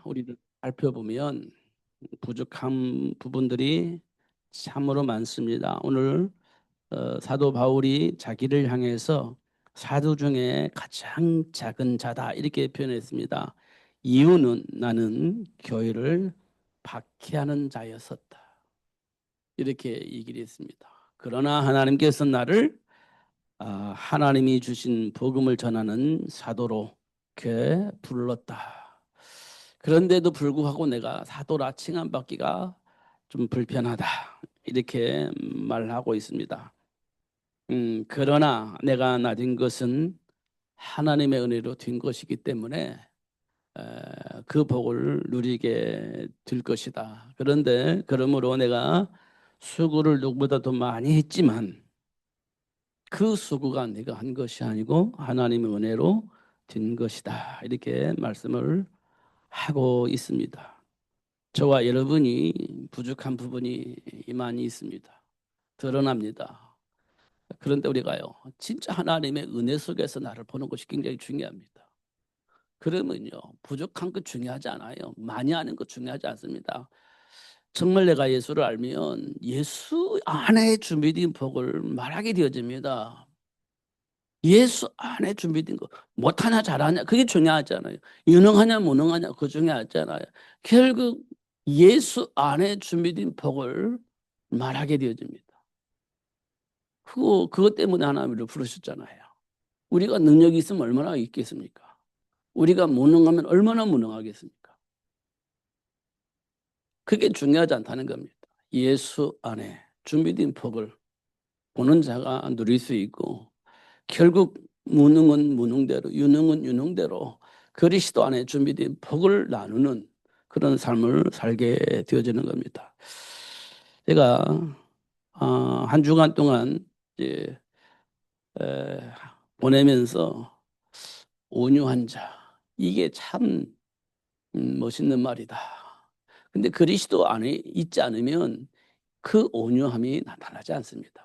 우리를 살펴보면 부족한 부분들이 참으로 많습니다. 오늘 사도 바울이 자기를 향해서 사도 중에 가장 작은 자다 이렇게 표현했습니다. 이유는 나는 교회를 박해하는 자였었다. 이렇게 얘기를 했습니다. 그러나 하나님께서 나를 하나님이 주신 복음을 전하는 사도로 이렇게 불렀다. 그런데도 불구하고 내가 사도라 칭함받기가 좀 불편하다. 이렇게 말하고 있습니다. 그러나 내가 나된 것은 하나님의 은혜로 된 것이기 때문에 그 복을 누리게 될 것이다. 그런데 그러므로 내가 수고를 누구보다 더 많이 했지만 그 수고가 내가 한 것이 아니고 하나님의 은혜로 된 것이다. 이렇게 말씀을 하고 있습니다. 저와 여러분이 부족한 부분이 많이 있습니다. 드러납니다. 그런데 우리가요, 진짜 하나님의 은혜 속에서 나를 보는 것이 굉장히 중요합니다. 그러면요, 부족한 것 중요하지 않아요. 많이 하는 것 중요하지 않습니다. 정말 내가 예수를 알면 예수 안에 준비된 복을 말하게 되어집니다. 예수 안에 준비된 거 못하냐 잘하냐 그게 중요하잖아요. 유능하냐 무능하냐 그거 중요하잖아요. 결국 예수 안에 준비된 복을 말하게 되어집니다. 그것 때문에 하나님을 부르셨잖아요. 우리가 능력이 있으면 얼마나 있겠습니까? 우리가 무능하면 얼마나 무능하겠습니까? 그게 중요하지 않다는 겁니다. 예수 안에 준비된 복을 보는 자가 누릴 수 있고 결국 무능은 무능대로 유능은 유능대로 그리스도 안에 준비된 복을 나누는 그런 삶을 살게 되어지는 겁니다. 제가 한 주간 동안 이제 보내면서 온유한 자 이게 참 멋있는 말이다. 근데 그리스도 안에 있지 않으면 그 온유함이 나타나지 않습니다.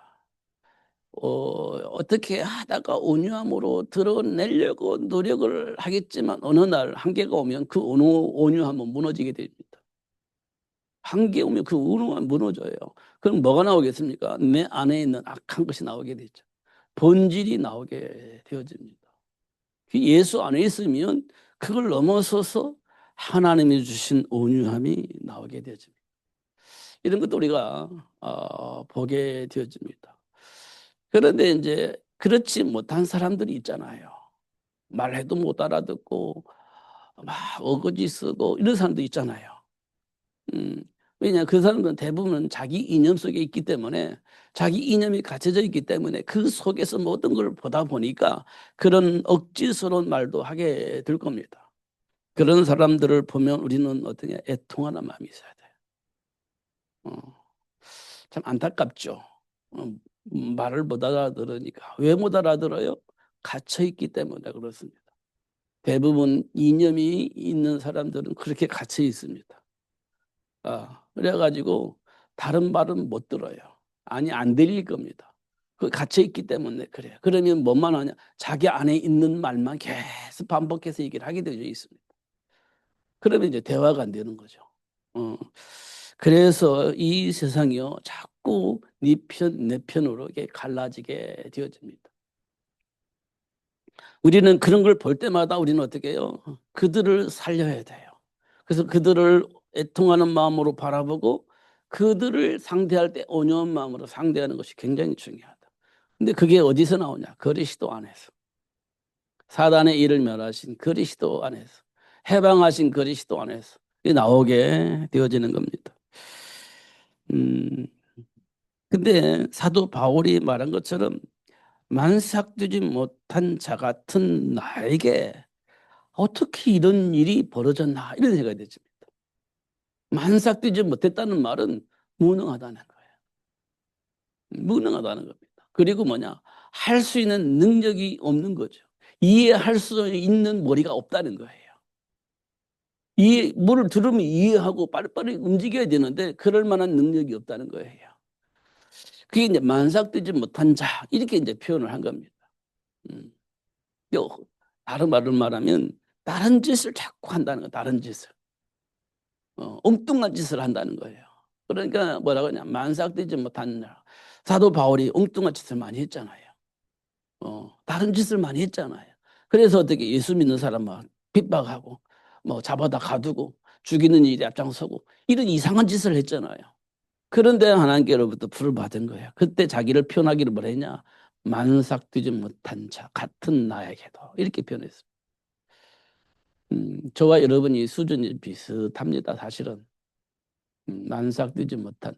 어떻게 하다가 온유함으로 드러내려고 노력을 하겠지만 어느 날 한계가 오면 그 온유함은 무너지게 됩니다. 한계 오면 그 온유함은 무너져요. 그럼 뭐가 나오겠습니까? 내 안에 있는 악한 것이 나오게 되죠. 본질이 나오게 되어집니다. 예수 안에 있으면 그걸 넘어서서 하나님이 주신 온유함이 나오게 되어집니다. 이런 것도 우리가 보게 되어집니다. 그런데 이제 그렇지 못한 사람들이 있잖아요. 말해도 못 알아듣고 막 어거지 쓰고 이런 사람도 있잖아요. 왜냐 그 사람들은 대부분 자기 이념 속에 있기 때문에 자기 이념이 갇혀져 있기 때문에 그 속에서 모든 걸 보다 보니까 그런 억지스러운 말도 하게 될 겁니다. 그런 사람들을 보면 우리는 어떻게 애통하는 마음이 있어야 돼요. 어, 참 안타깝죠. 말을 못 알아들으니까. 왜 못 알아들어요? 갇혀있기 때문에 그렇습니다. 대부분 이념이 있는 사람들은 그렇게 갇혀 있습니다. 그래가지고 다른 말은 못 들어요. 아니, 안 들릴 겁니다. 그 갇혀있기 때문에 그래요. 그러면 뭐만 하냐? 자기 안에 있는 말만 계속 반복해서 얘기를 하게 되어 있습니다. 그러면 이제 대화가 안 되는 거죠. 어. 그래서 이 세상이요, 자꾸 네 편, 내 편으로 이게 갈라지게 되어집니다. 우리는 그런 걸 볼 때마다 우리는 어떻게 해요? 그들을 살려야 돼요. 그래서 그들을 애통하는 마음으로 바라보고 그들을 상대할 때 온유한 마음으로 상대하는 것이 굉장히 중요하다. 근데 그게 어디서 나오냐? 그리스도 안에서. 사단의 일을 멸하신 그리스도 안에서. 해방하신 그리스도 안에서. 나오게 되어지는 겁니다. 음, 근데 사도 바울이 말한 것처럼 만삭되지 못한 자 같은 나에게 어떻게 이런 일이 벌어졌나 이런 생각이 됐습니다. 만삭되지 못했다는 말은 무능하다는 거예요. 무능하다는 겁니다. 그리고 뭐냐? 할 수 있는 능력이 없는 거죠. 이해할 수 있는 머리가 없다는 거예요. 뭐를 들으면 이해하고 빨리빨리 움직여야 되는데 그럴 만한 능력이 없다는 거예요. 그게 이제 만삭되지 못한 자 이렇게 이제 표현을 한 겁니다. 음. 다른 말로 말하면 다른 짓을 자꾸 한다는 거예요. 다른 짓을. 엉뚱한 짓을 한다는 거예요. 그러니까 뭐라고 하냐. 만삭되지 못한 사도 바울이 엉뚱한 짓을 많이 했잖아요. 다른 짓을 많이 했잖아요. 그래서 어떻게 예수 믿는 사람 막 핍박하고 뭐 잡아다 가두고 죽이는 일에 앞장서고 이런 이상한 짓을 했잖아요. 그런데 하나님께로부터 불을 받은 거예요. 그때 자기를 표현하기를 뭐라 했냐. 만삭되지 못한 자 같은 나에게도 이렇게 표현했습니다. 저와 여러분이 수준이 비슷합니다. 사실은 만삭되지 못한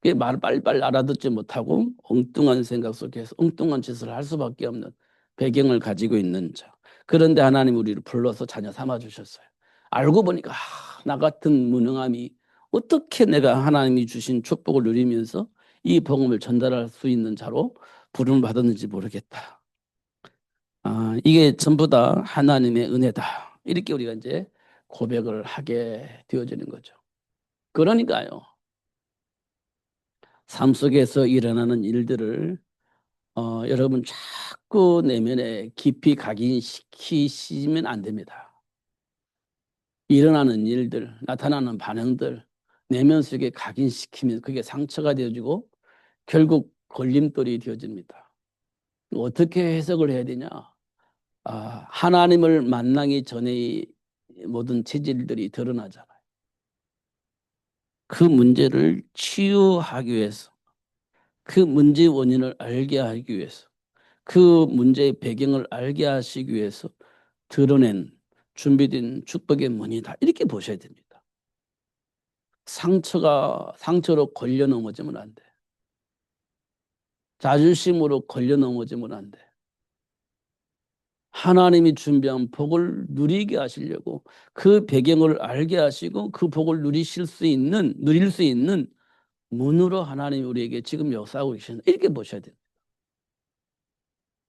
그게 말을 빨리빨리 알아듣지 못하고 엉뚱한 생각 속에서 엉뚱한 짓을 할 수밖에 없는 배경을 가지고 있는 자. 그런데 하나님 우리를 불러서 자녀 삼아 주셨어요. 알고 보니까 나 같은 무능함이 어떻게 내가 하나님이 주신 축복을 누리면서 이 복음을 전달할 수 있는 자로 부름을 받았는지 모르겠다. 이게 전부 다 하나님의 은혜다. 이렇게 우리가 이제 고백을 하게 되어지는 거죠. 그러니까요. 삶 속에서 일어나는 일들을 여러분 자꾸 내면에 깊이 각인시키시면 안 됩니다. 일어나는 일들, 나타나는 반응들 내면 속에 각인시키면 그게 상처가 되어지고 결국 걸림돌이 되어집니다. 어떻게 해석을 해야 되냐? 하나님을 만나기 전에 모든 체질들이 드러나잖아요. 그 문제를 치유하기 위해서, 그 문제의 원인을 알게 하기 위해서, 그 문제의 배경을 알게 하시기 위해서 드러낸 준비된 축복의 문이다. 이렇게 보셔야 됩니다. 상처로 걸려 넘어지면 안 돼. 자존심으로 걸려 넘어지면 안 돼. 하나님이 준비한 복을 누리게 하시려고 그 배경을 알게 하시고 그 복을 누릴 수 있는 문으로 하나님이 우리에게 지금 역사하고 계신다. 이렇게 보셔야 돼요.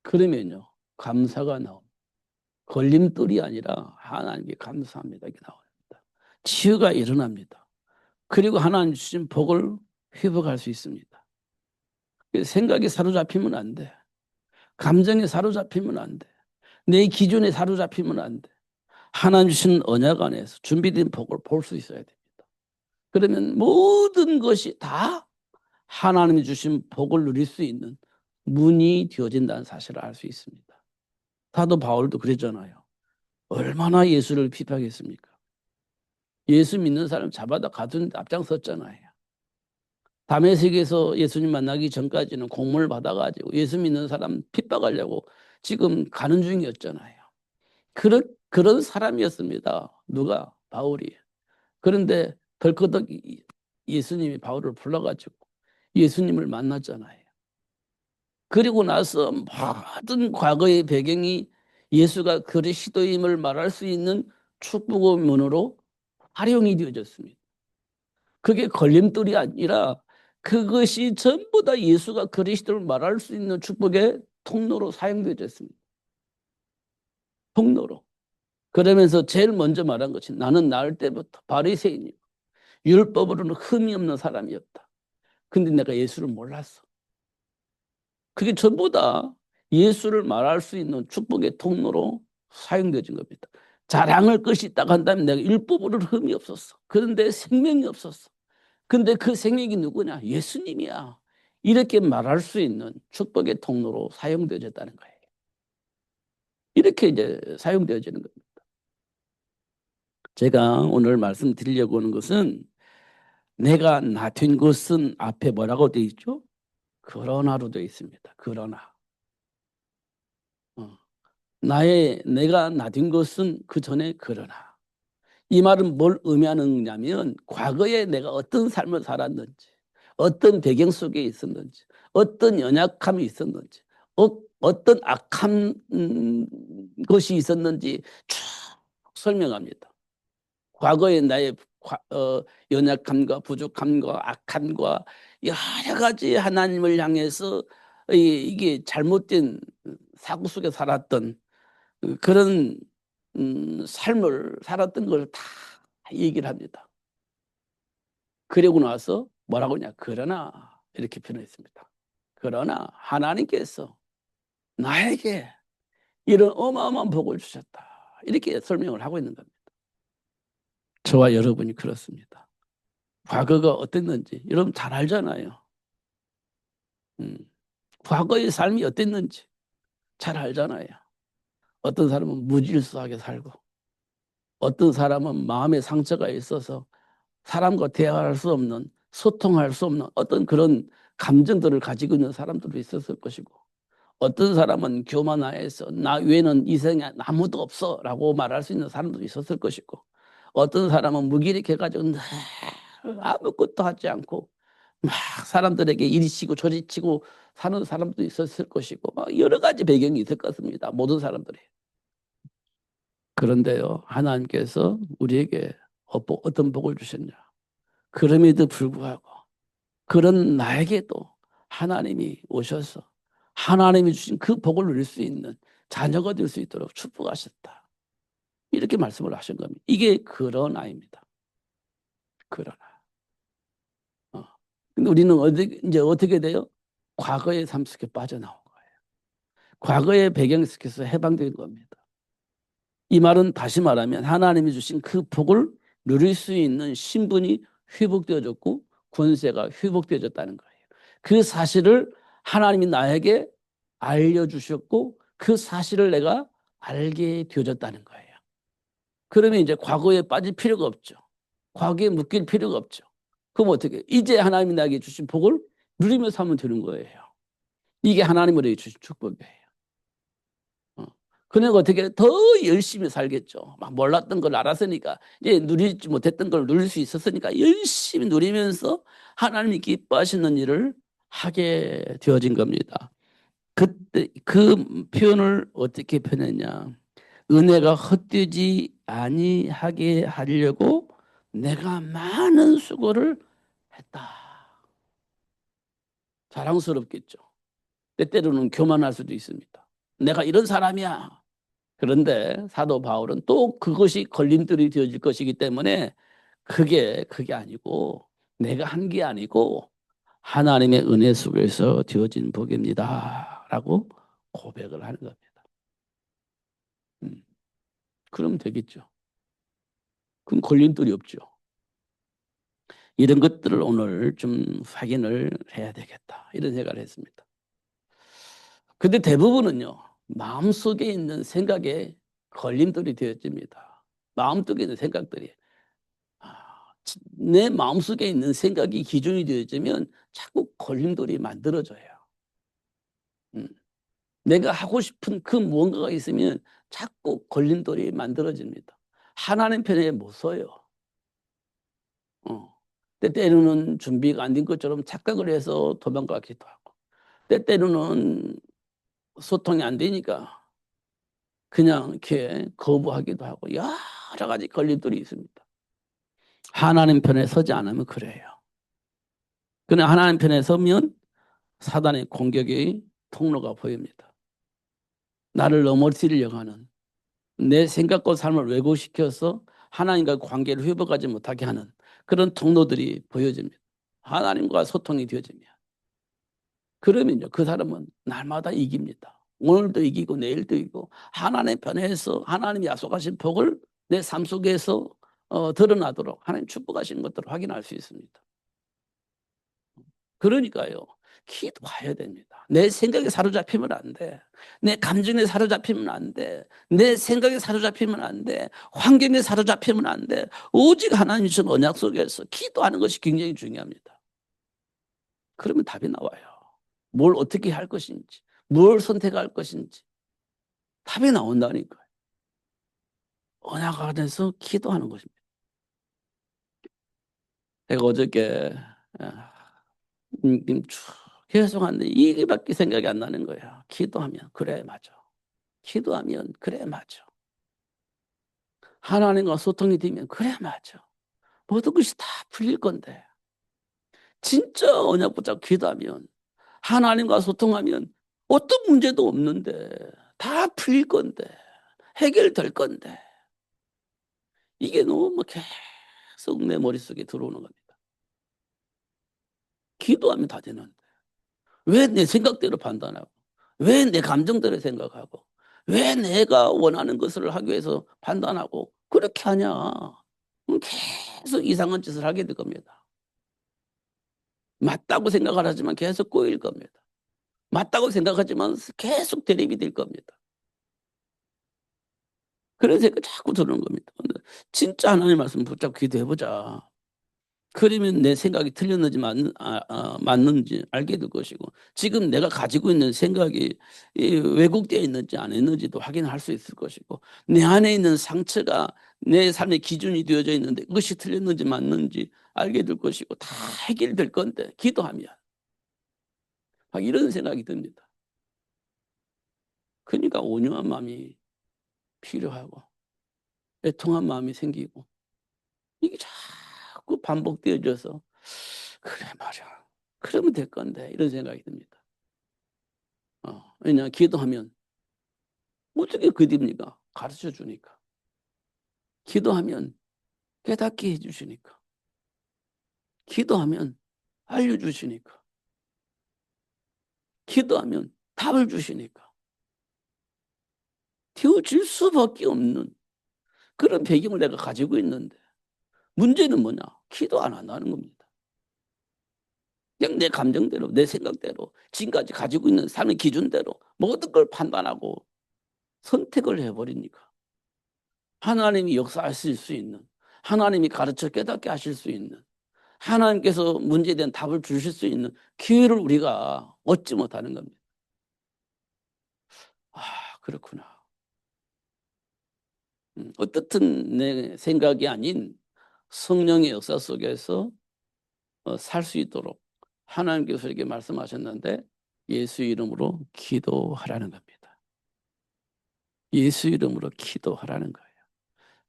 그러면요, 감사가 나옵니다. 걸림돌이 아니라 하나님께 감사합니다. 이게 나옵니다. 치유가 일어납니다. 그리고 하나님 주신 복을 회복할 수 있습니다. 생각에 사로잡히면 안 돼. 감정에 사로잡히면 안 돼. 내 기준에 사로잡히면 안 돼. 하나님 주신 언약 안에서 준비된 복을 볼 수 있어야 됩니다. 그러면 모든 것이 다 하나님이 주신 복을 누릴 수 있는 문이 되어진다는 사실을 알 수 있습니다. 사도 바울도 그랬잖아요. 얼마나 예수를 핍박했습니까? 예수 믿는 사람 잡아다 가둔 앞장섰잖아요. 다메섹에서 예수님 만나기 전까지는 공문을 받아가지고 예수 믿는 사람 핍박하려고 지금 가는 중이었잖아요. 그런 사람이었습니다. 누가? 바울이. 그런데 덜커덕 예수님이 바울을 불러가지고 예수님을 만났잖아요. 그리고 나서 모든 과거의 배경이 예수가 그리스도임을 말할 수 있는 축복의 문으로 활용이 되어졌습니다. 그게 걸림돌이 아니라 그것이 전부 다 예수가 그리스도를 말할 수 있는 축복의 통로로 사용되어졌습니다. 통로로. 그러면서 제일 먼저 말한 것이 나는 낳을 때부터 바리새인이고 율법으로는 흠이 없는 사람이었다. 근데 내가 예수를 몰랐어. 그게 전부 다 예수를 말할 수 있는 축복의 통로로 사용되어진 겁니다. 자랑할 것이 있다고 한다면 내가 율법으로는 흠이 없었어. 그런데 생명이 없었어. 근데 그 생명이 누구냐? 예수님이야. 이렇게 말할 수 있는 축복의 통로로 사용되어졌다는 거예요. 이렇게 이제 사용되어지는 겁니다. 제가 오늘 말씀드리려고 하는 것은 내가 낳은 것은 앞에 뭐라고 되어 있죠? 그러나로 되어 있습니다. 그러나. 어. 내가 낳은 것은 그 전에 그러나. 이 말은 뭘 의미하느냐면 과거에 내가 어떤 삶을 살았는지 어떤 배경 속에 있었는지 어떤 연약함이 있었는지 어떤 악한 것이 있었는지 쭉 설명합니다. 과거에 나의 연약함과 부족함과 악함과 여러 가지 하나님을 향해서 이게 잘못된 사고 속에 살았던 그런 삶을 살았던 걸 다 얘기를 합니다. 그리고 나서 뭐라고 하냐? 그러나 이렇게 표현했습니다. 그러나 하나님께서 나에게 이런 어마어마한 복을 주셨다. 이렇게 설명을 하고 있는 겁니다. 저와 여러분이 그렇습니다. 과거가 어땠는지 여러분 잘 알잖아요. 과거의 삶이 어땠는지 잘 알잖아요. 어떤 사람은 무질서하게 살고 어떤 사람은 마음에 상처가 있어서 사람과 대화할 수 없는 소통할 수 없는 어떤 그런 감정들을 가지고 있는 사람들도 있었을 것이고 어떤 사람은 교만하여서 나 외에는 이 세상에 아무도 없어 라고 말할 수 있는 사람도 있었을 것이고 어떤 사람은 무기력해가지고 아무것도 하지 않고 막 사람들에게 이리치고 저리치고 사는 사람도 있었을 것이고 막 여러 가지 배경이 있을 것 같습니다. 모든 사람들이. 그런데요, 하나님께서 우리에게 어떤 복을 주셨냐. 그럼에도 불구하고 그런 나에게도 하나님이 오셔서 하나님이 주신 그 복을 누릴 수 있는 자녀가 될 수 있도록 축복하셨다. 이렇게 말씀을 하신 겁니다. 이게 그러나입니다. 그러나. 근데 우리는 이제 어떻게 돼요? 과거의 삶 속에 빠져나온 거예요. 과거의 배경 속에서 해방된 겁니다. 이 말은 다시 말하면 하나님이 주신 그 복을 누릴 수 있는 신분이 회복되어졌고 권세가 회복되어졌다는 거예요. 그 사실을 하나님이 나에게 알려주셨고 그 사실을 내가 알게 되어졌다는 거예요. 그러면 이제 과거에 빠질 필요가 없죠. 과거에 묶일 필요가 없죠. 그럼 어떻게? 이제 하나님이 나에게 주신 복을 누리며 살면 되는 거예요. 이게 하나님으로 주신 축복이에요. 그러니까 어떻게 더 열심히 살겠죠. 막 몰랐던 걸 알았으니까 이제 누리지 못했던 걸 누릴 수 있었으니까 열심히 누리면서 하나님이 기뻐하시는 일을 하게 되어진 겁니다. 그때 그 표현을 어떻게 표현했냐? 은혜가 헛되지 아니하게 하려고 내가 많은 수고를 했다. 자랑스럽겠죠. 때때로는 교만할 수도 있습니다. 내가 이런 사람이야. 그런데 사도 바울은 또 그것이 걸림돌이 되어질 것이기 때문에 그게 아니고 내가 한 게 아니고 하나님의 은혜 속에서 되어진 복입니다. 라고 고백을 하는 겁니다. 그러면 되겠죠. 그럼 걸림돌이 없죠. 이런 것들을 오늘 좀 확인을 해야 되겠다. 이런 생각을 했습니다. 근데 대부분은요, 마음속에 있는 생각에 걸림돌이 되어집니다. 마음속에 있는 생각들이. 내 마음속에 있는 생각이 기준이 되어지면 자꾸 걸림돌이 만들어져요. 내가 하고 싶은 그 무언가가 있으면 자꾸 걸림돌이 만들어집니다. 하나님 편에 못 서요. 때때로는 준비가 안 된 것처럼 착각을 해서 도망가기도 하고 때때로는 소통이 안 되니까 그냥 이렇게 거부하기도 하고 여러 가지 걸림돌이 있습니다. 하나님 편에 서지 않으면 그래요. 그냥 하나님 편에 서면 사단의 공격의 통로가 보입니다. 나를 넘어뜨리려고 하는 내 생각과 삶을 왜곡시켜서 하나님과 관계를 회복하지 못하게 하는 그런 통로들이 보여집니다. 하나님과 소통이 되어지면. 그러면요, 그 사람은 날마다 이깁니다. 오늘도 이기고 내일도 이기고 하나님 편에서 하나님이 약속하신 복을 내 삶 속에서 드러나도록 하나님 축복하시는 것들을 확인할 수 있습니다. 그러니까요. 기도해야 됩니다. 내 생각에 사로잡히면 안 돼. 내 감정에 사로잡히면 안 돼. 내 생각에 사로잡히면 안 돼. 환경에 사로잡히면 안 돼. 오직 하나님 주신 언약 속에서 기도하는 것이 굉장히 중요합니다. 그러면 답이 나와요. 뭘 어떻게 할 것인지, 뭘 선택할 것인지 답이 나온다니까요. 언약 안에서 기도하는 것입니다. 제가 어저께 계속 하는데 이게밖에 생각이 안 나는 거야. 기도하면 그래 맞아. 기도하면 그래 맞아. 하나님과 소통이 되면 그래 맞아. 모든 것이 다 풀릴 건데 진짜 언약 붙잡고 기도하면 하나님과 소통하면 어떤 문제도 없는데 다 풀릴 건데 해결될 건데 이게 너무 계속 내 머릿속에 들어오는 겁니다. 기도하면 다 되는데 왜 내 생각대로 판단하고 왜 내 감정대로 생각하고 왜 내가 원하는 것을 하기 위해서 판단하고 그렇게 하냐? 그럼 계속 이상한 짓을 하게 될 겁니다. 맞다고 생각을 하지만 계속 꼬일 겁니다. 맞다고 생각하지만 계속 대립이 될 겁니다. 그런 생각이 자꾸 드는 겁니다. 근데 진짜 하나님 말씀 붙잡고 기도해보자. 그러면 내 생각이 틀렸는지 맞는지 알게 될 것이고, 지금 내가 가지고 있는 생각이 왜곡되어 있는지 안 했는지도 확인할 수 있을 것이고, 내 안에 있는 상처가 내 삶의 기준이 되어져 있는데 그것이 틀렸는지 맞는지 알게 될 것이고, 다 해결될 건데 기도하면 막 이런 생각이 듭니다. 그러니까 온유한 마음이 필요하고 애통한 마음이 생기고, 이게 자꾸 반복되어져서 그래 말이야, 그러면 될 건데 이런 생각이 듭니다. 왜냐 기도하면 어떻게 그딥니까? 가르쳐 주니까. 기도하면 깨닫게 해주시니까. 기도하면 알려주시니까. 기도하면 답을 주시니까. 튀어질 수밖에 없는 그런 배경을 내가 가지고 있는데, 문제는 뭐냐? 기도 안 한다는 겁니다. 그냥 내 감정대로, 내 생각대로, 지금까지 가지고 있는 삶의 기준대로 모든 걸 판단하고 선택을 해버리니까 하나님이 역사하실 수 있는, 하나님이 가르쳐 깨닫게 하실 수 있는, 하나님께서 문제에 대한 답을 주실 수 있는 기회를 우리가 얻지 못하는 겁니다. 아, 그렇구나. 어떻든 내 생각이 아닌 성령의 역사 속에서 살 수 있도록 하나님께서 이렇게 말씀하셨는데, 예수 이름으로 기도하라는 겁니다. 예수 이름으로 기도하라는 거예요.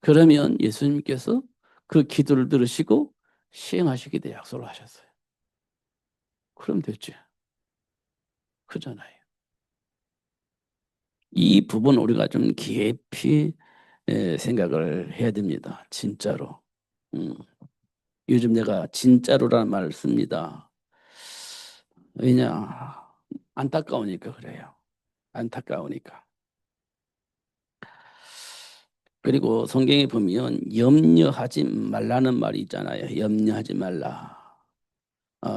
그러면 예수님께서 그 기도를 들으시고 시행하시기도 약속을 하셨어요. 그럼 됐지. 그잖아요. 이 부분 우리가 좀 깊이 생각을 해야 됩니다. 진짜로. 음, 요즘 내가 진짜로라는 말을 씁니다. 왜냐? 안타까우니까 그래요. 안타까우니까. 그리고 성경에 보면 염려하지 말라는 말이 있잖아요. 염려하지 말라.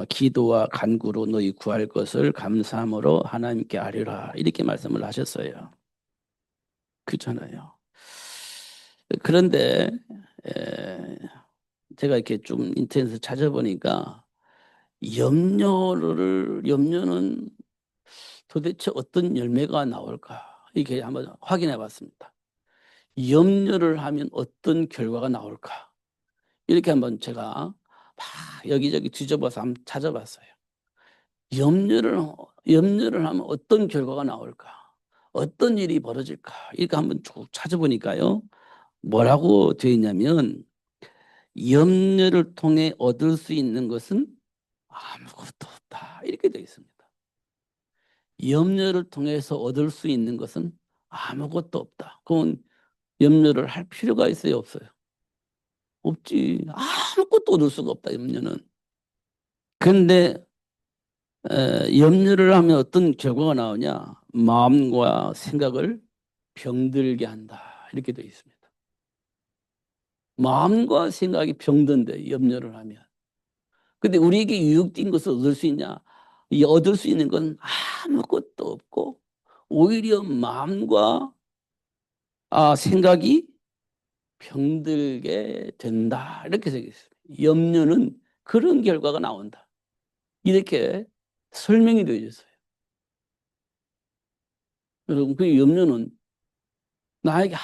기도와 간구로 너희 구할 것을 감사함으로 하나님께 아뢰라. 이렇게 말씀을 하셨어요. 그렇잖아요. 그런데 제가 이렇게 좀 인터넷에서 찾아보니까 염려는 도대체 어떤 열매가 나올까? 이렇게 한번 확인해 봤습니다. 염려를 하면 어떤 결과가 나올까? 이렇게 한번 제가 막 여기저기 뒤져봐서 한번 찾아봤어요. 염려를, 염려를 하면 어떤 결과가 나올까? 어떤 일이 벌어질까? 이렇게 한번 쭉 찾아보니까요. 뭐라고 되어 있냐면, 염려를 통해 얻을 수 있는 것은 아무것도 없다. 이렇게 되어 있습니다. 염려를 통해서 얻을 수 있는 것은 아무것도 없다. 그건 염려를 할 필요가 있어요, 없어요? 없지. 아무것도 얻을 수가 없다, 염려는. 그런데 염려를 하면 어떤 결과가 나오냐? 마음과 생각을 병들게 한다. 이렇게 되어 있습니다. 마음과 생각이 병든데, 염려를 하면. 근데 우리에게 유익된 것을 얻을 수 있냐? 이 얻을 수 있는 건 아무것도 없고, 오히려 마음과 생각이 병들게 된다. 이렇게 되어 있습니다. 염려는 그런 결과가 나온다. 이렇게 설명이 되어 있어요. 여러분, 그 염려는 나에게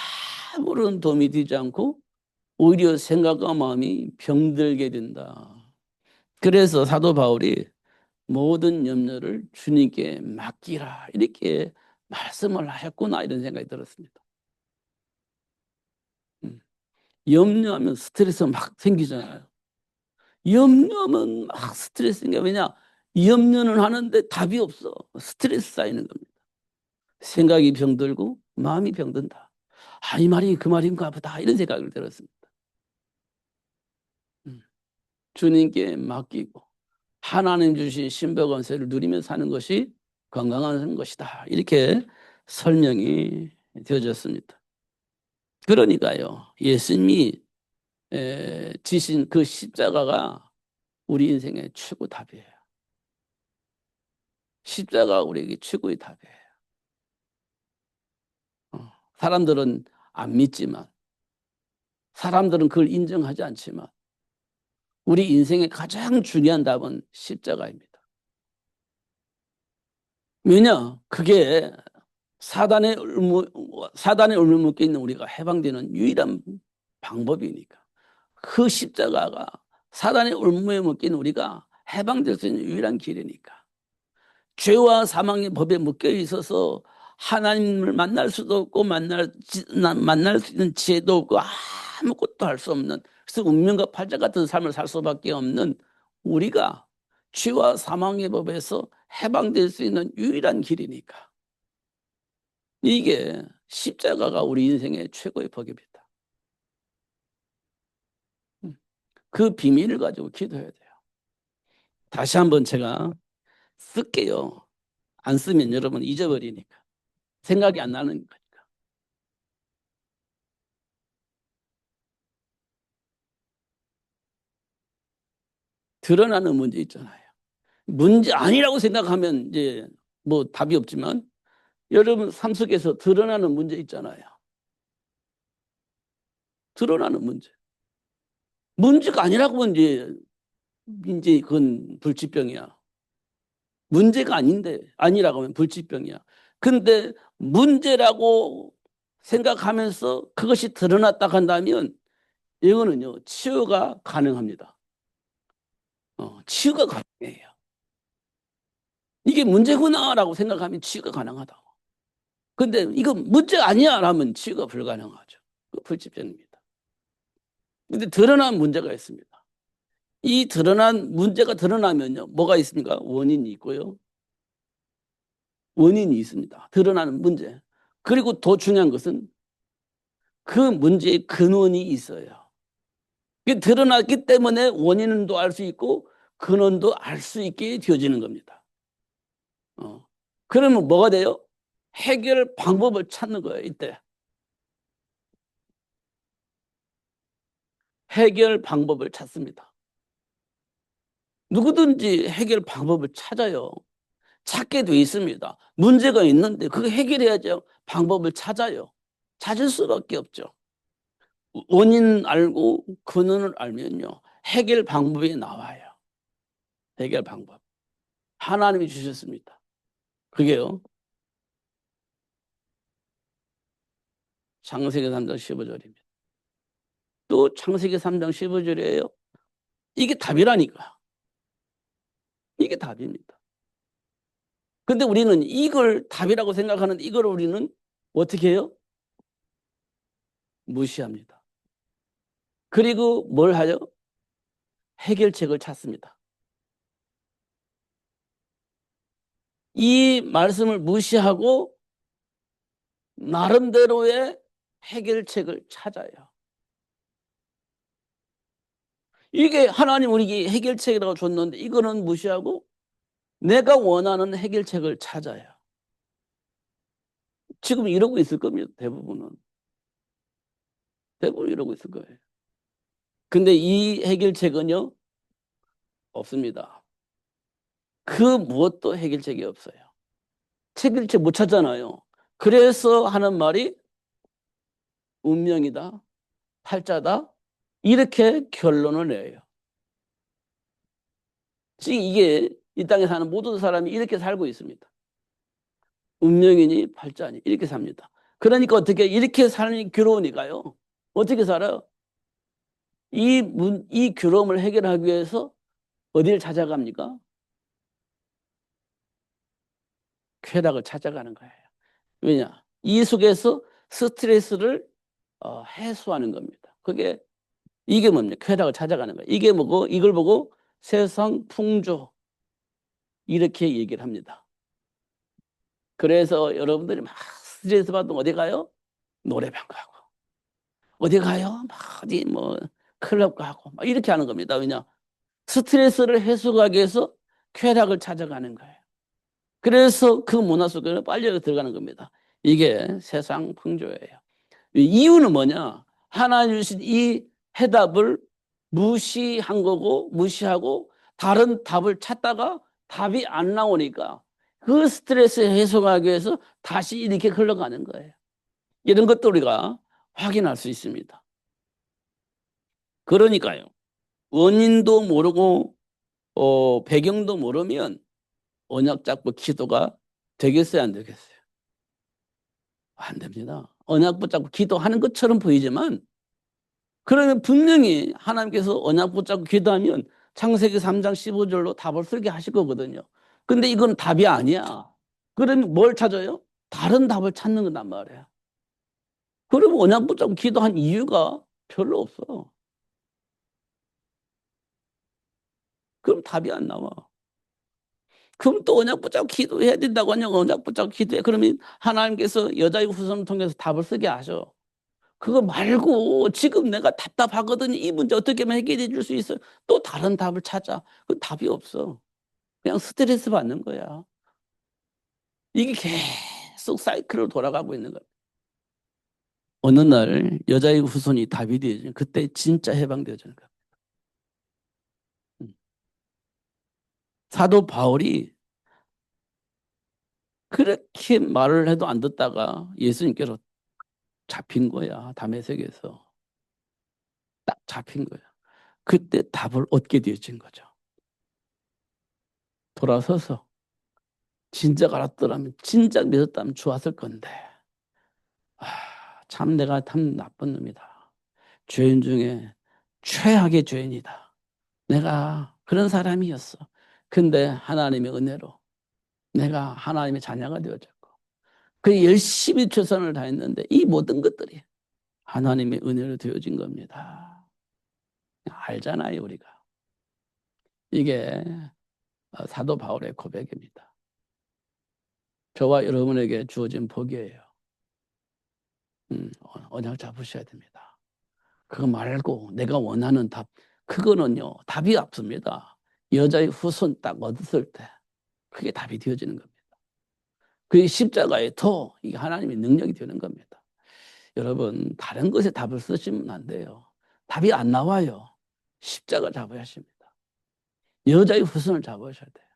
아무런 도움이 되지 않고 오히려 생각과 마음이 병들게 된다. 그래서 사도 바울이 모든 염려를 주님께 맡기라 이렇게 말씀을 하셨구나 이런 생각이 들었습니다. 염려하면 스트레스 막 생기잖아요. 염려하면 막 스트레스 생겨. 왜냐? 염려는 하는데 답이 없어. 스트레스 쌓이는 겁니다. 생각이 병들고 마음이 병든다. 이 말이 그 말인가 보다 이런 생각을 들었습니다. 주님께 맡기고 하나님 주신 신병원세를 누리며 사는 것이 건강한 것이다. 이렇게 설명이 되어졌습니다. 그러니까요, 예수님이 지신 그 십자가가 우리 인생의 최고 답이에요. 십자가가 우리에게 최고의 답이에요. 사람들은 안 믿지만, 사람들은 그걸 인정하지 않지만, 우리 인생의 가장 중요한 답은 십자가입니다. 왜냐? 그게 사단의 울무 묶여 있는 우리가 해방되는 유일한 방법이니까. 그 십자가가 사단의 울무에 묶인 우리가 해방될 수 있는 유일한 길이니까. 죄와 사망의 법에 묶여 있어서 하나님을 만날 수도 없고 만날 수 있는 지혜도 없고 아무것도 할 수 없는, 그래서 운명과 팔자 같은 삶을 살 수밖에 없는 우리가 죄와 사망의 법에서 해방될 수 있는 유일한 길이니까. 이게 십자가가 우리 인생의 최고의 복입니다. 그 비밀을 가지고 기도해야 돼요. 다시 한번 제가 쓸게요. 안 쓰면 여러분 잊어버리니까. 생각이 안 나는 거니까. 드러나는 문제 있잖아요. 문제 아니라고 생각하면 이제 뭐 답이 없지만, 여러분 삶 속에서 드러나는 문제 있잖아요. 드러나는 문제. 문제가 아니라고 하면 이제 그건 불치병이야. 문제가 아니라고 하면 불치병이야. 근데 문제라고 생각하면서 그것이 드러났다 한다면 이거는요, 치유가 가능합니다. 치유가 가능해요. 이게 문제구나라고 생각하면 치유가 가능하다고. 근데 이거 문제가 아니야 라면 치유가 불가능하죠. 그 불치병입니다. 근데 드러난 문제가 있습니다. 이 드러난 문제가 드러나면요, 뭐가 있습니까? 원인이 있고요. 원인이 있습니다. 드러나는 문제. 그리고 더 중요한 것은 그 문제의 근원이 있어요. 그게 드러났기 때문에 원인도 알 수 있고 근원도 알 수 있게 되어지는 겁니다. 그러면 뭐가 돼요? 해결 방법을 찾는 거예요, 이때. 해결 방법을 찾습니다. 누구든지 해결 방법을 찾아요. 찾게 돼 있습니다. 문제가 있는데 그거 해결해야죠. 방법을 찾아요. 찾을 수밖에 없죠. 원인 알고 근원을 알면요, 해결 방법이 나와요. 해결 방법. 하나님이 주셨습니다. 그게요, 창세기 3장 15절입니다. 또 창세기 3장 15절이에요. 이게 답이라니까. 이게 답입니다. 근데 우리는 이걸 답이라고 생각하는데 이걸 우리는 어떻게 해요? 무시합니다. 그리고 뭘 하죠? 해결책을 찾습니다. 이 말씀을 무시하고 나름대로의 해결책을 찾아요. 이게 하나님 우리에게 해결책이라고 줬는데 이거는 무시하고 내가 원하는 해결책을 찾아요. 지금 이러고 있을 겁니다. 대부분 이러고 있을 거예요. 근데 이 해결책은요, 없습니다. 그 무엇도 해결책이 없어요. 해결책 못 찾잖아요. 그래서 하는 말이 운명이다, 팔자다, 이렇게 결론을 내요. 지금 이게 이 땅에 사는 모든 사람이 이렇게 살고 있습니다. 운명이니 팔자니 이렇게 삽니다. 그러니까 어떻게 이렇게 삶이 괴로우니까요. 어떻게 살아요? 이 괴로움을 해결하기 위해서 어디를 찾아갑니까? 쾌락을 찾아가는 거예요. 왜냐? 이 속에서 스트레스를 해소하는 겁니다. 이게 뭡니까? 쾌락을 찾아가는 거예요. 이게 뭐고, 이걸 보고 세상 풍조, 이렇게 얘기를 합니다. 그래서 여러분들이 막 스트레스 받으면 어디 가요? 노래방 가고. 어디 가요? 막 어디 뭐 클럽 가고 막 이렇게 하는 겁니다. 왜냐? 스트레스를 해소하기 위해서 쾌락을 찾아가는 거예요. 그래서 그 문화 속에는 빨려 들어가는 겁니다. 이게 세상 풍조예요. 이유는 뭐냐? 하나님 주신 이 해답을 무시한 거고, 무시하고 다른 답을 찾다가 답이 안 나오니까 그 스트레스 해소하기 위해서 다시 이렇게 흘러가는 거예요. 이런 것도 우리가 확인할 수 있습니다. 그러니까요. 원인도 모르고 배경도 모르면 언약 잡고 기도가 되겠어요, 안 되겠어요? 안 됩니다. 언약 붙잡고 기도하는 것처럼 보이지만 그러면 분명히 하나님께서 언약 붙잡고 기도하면 창세기 3장 15절로 답을 쓰게 하실 거거든요. 근데 이건 답이 아니야. 그러면 뭘 찾아요? 다른 답을 찾는 거란 말이야. 그러면 언약 붙잡고 기도한 이유가 별로 없어. 그럼 답이 안 나와. 그럼 또 언약 붙잡고 기도해야 된다고 하냐? 언약 붙잡고 기도해. 그러면 하나님께서 여자의 후손을 통해서 답을 쓰게 하셔. 그거 말고 지금 내가 답답하거든요. 이 문제 어떻게 하면 해결해 줄 수 있어요? 또 다른 답을 찾아. 그 답이 없어. 그냥 스트레스 받는 거야. 이게 계속 사이클로 돌아가고 있는 거야. 어느 날 여자의 후손이 답이 되어지면 그때 진짜 해방되어지는 거야. 사도 바울이 그렇게 말을 해도 안 듣다가 예수님께로 잡힌 거야. 다메섹에서. 딱 잡힌 거야. 그때 답을 얻게 되어진 거죠. 돌아서서 진작 알았더라면, 진작 믿었다면 좋았을 건데. 아, 참 내가 참 나쁜 놈이다. 죄인 중에 최악의 죄인이다. 내가 그런 사람이었어. 근데 하나님의 은혜로 내가 하나님의 자녀가 되어졌고, 그 열심히 최선을 다했는데 이 모든 것들이 하나님의 은혜로 되어진 겁니다. 알잖아요, 우리가. 이게 사도 바울의 고백입니다. 저와 여러분에게 주어진 복이에요. 언약 잡으셔야 됩니다. 그거 말고 내가 원하는 답, 그거는요, 답이 없습니다. 여자의 후손 딱 얻었을 때 그게 답이 되어지는 겁니다. 그게 십자가에 더 이게 하나님의 능력이 되는 겁니다. 여러분, 다른 것에 답을 쓰시면 안 돼요. 답이 안 나와요. 십자가 잡아야 하십니다. 여자의 후손을 잡으셔야 돼요.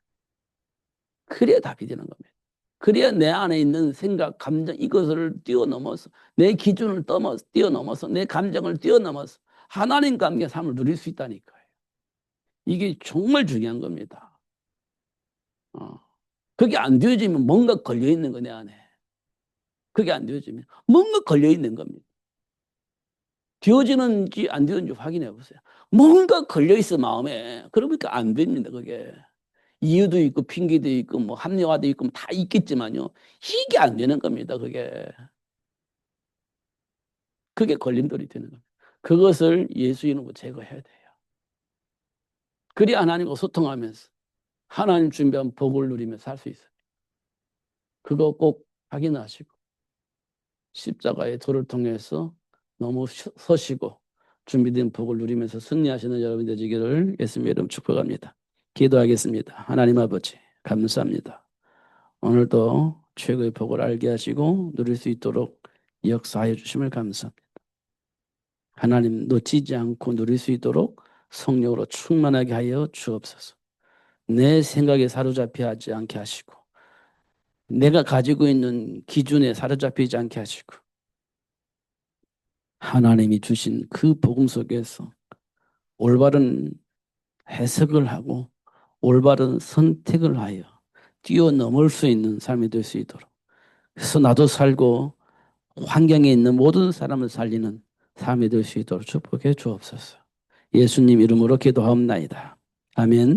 그래야 답이 되는 겁니다. 그래야 내 안에 있는 생각, 감정 이것을 뛰어넘어서 내 기준을 뛰어넘어서 내 감정을 뛰어넘어서 하나님과 함께 삶을 누릴 수 있다니까요. 이게 정말 중요한 겁니다. 그게 안 되어지면 뭔가 걸려있는 거 내 안에. 그게 안 되어지면 뭔가 걸려있는 겁니다. 되어지는지 안 되는지 확인해 보세요. 뭔가 걸려있어 마음에. 그러니까 안 됩니다. 그게. 이유도 있고 핑계도 있고 뭐 합리화도 있고 다 있겠지만요. 이게 안 되는 겁니다. 그게 걸림돌이 되는 겁니다. 그것을 예수 이름으로 제거해야 돼요. 그래야 하나님과 소통하면서 하나님 준비한 복을 누리며 살 수 있어요. 그거 꼭 확인하시고 십자가의 도를 통해서 너무 서시고 준비된 복을 누리면서 승리하시는 여러분 되시기를 예수님의 이름 축복합니다. 기도하겠습니다. 하나님 아버지 감사합니다. 오늘도 최고의 복을 알게 하시고 누릴 수 있도록 역사하여 주심을 감사합니다. 하나님 놓치지 않고 누릴 수 있도록 성령으로 충만하게 하여 주옵소서. 내 생각에 사로잡혀 하지 않게 하시고 내가 가지고 있는 기준에 사로잡히지 않게 하시고 하나님이 주신 그 복음 속에서 올바른 해석을 하고 올바른 선택을 하여 뛰어넘을 수 있는 삶이 될 수 있도록 그래서 나도 살고 환경에 있는 모든 사람을 살리는 삶이 될 수 있도록 축복해 주옵소서. 예수님 이름으로 기도하옵나이다. 아멘.